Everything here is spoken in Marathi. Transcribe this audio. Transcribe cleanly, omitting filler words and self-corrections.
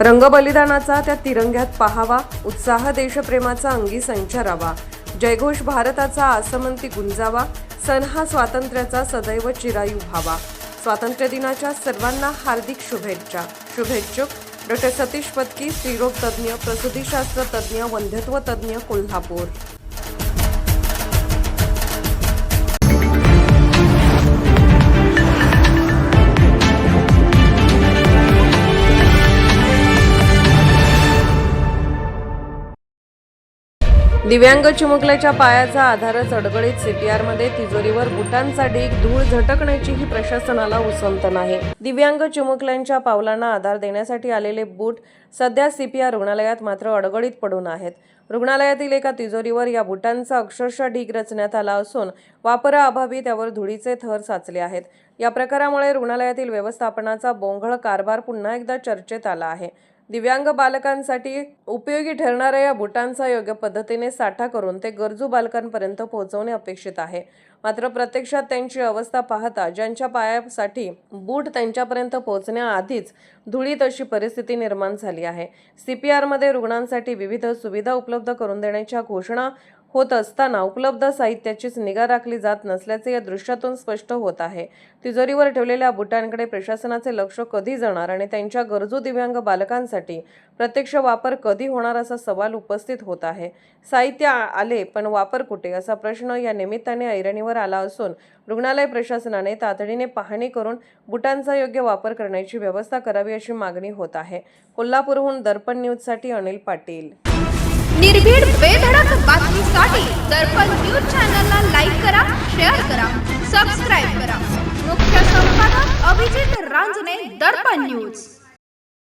रंगबलिदानाचा त्या तिरंग्यात पाहावा, उत्साह देशप्रेमाचा अंगी संचारावा, जयघोष भारताचा आसमंती गुंजावा, सण हा स्वातंत्र्याचा सदैव चिरायू व्हावा। स्वातंत्र्य दिनाच्या सर्वांना हार्दिक शुभेच्छा। शुभेच्छुक डॉ. सतीश पत्की, स्त्रीरोग तज्ञ, प्रसूतीशास्त्र तज्ञ, वंध्यत्व तज्ञ, कोल्हापूर। दिव्यांग चिमुकल्याच्या पायाचा आधारच अडगळीत सीपीआरमध्ये तिजोरीवर बुटांचा ढीग, धूळ झटकण्याची ही प्रशासनाला उसंत नाही। दिव्यांग चिमुकल्यांच्या पावलांना आधार देण्यासाठी आलेले बूट सध्या सीपीआर रुग्णालयात मात्र अडगळीत पडून आहेत। रुग्णालयातील एका तिजोरीवर या बुटांचा अक्षरशः ढीग रचण्यात आला असून वापराअभावी त्यावर धुळीचे थर साचले आहेत। या प्रकारामुळे रुग्णालयातील व्यवस्थापनाचा बोंघळ कारभार पुन्हा एकदा चर्चेत आला आहे। दिव्यांग बालकांसाठी उपयोगी ठरणाऱ्या या बुटांचा योग्य पद्धतीने साठा करून ते गरजू बालकांपर्यंत पोहोचवणे अपेक्षित आहे। मात्र प्रत्यक्षात त्यांची अवस्था पाहता ज्यांच्या पायासाठी बूट त्यांच्यापर्यंत पोहोचण्याआधीच धुळीत अशी परिस्थिती निर्माण झाली आहे। सीपीआरमध्ये रुग्णांसाठी विविध सुविधा उपलब्ध करून देण्याच्या घोषणा होत असताना उपलब्ध साहित्याचीच निगा राखली जात नसल्याचे या दृश्यातून स्पष्ट होत आहे। तिजोरीवर ठेवलेल्या बुटांकडे प्रशासनाचे लक्ष कधी जाणार आणि त्यांच्या गरजू दिव्यांग बालकांसाठी प्रत्यक्ष वापर कधी होणार असा सवाल उपस्थित होत आहे। साहित्य आले पण वापर कुठे असा प्रश्न या निमित्ताने ऐरणीवर आला असून रुग्णालय प्रशासनाने तातडीने पाहणी करून बुटांचा योग्य वापर करण्याची व्यवस्था करावी अशी मागणी होत आहे। कोल्हापूरहून दर्पण न्यूजसाठी अनिल पाटील। निर्भीड बेधडक बातमीसाठी दर्पण न्यूज चॅनलला लाईक करा, शेअर करा, सबस्क्राइब करा। मुख्य संपादक अभिजित रांजणे, दर्पण न्यूज।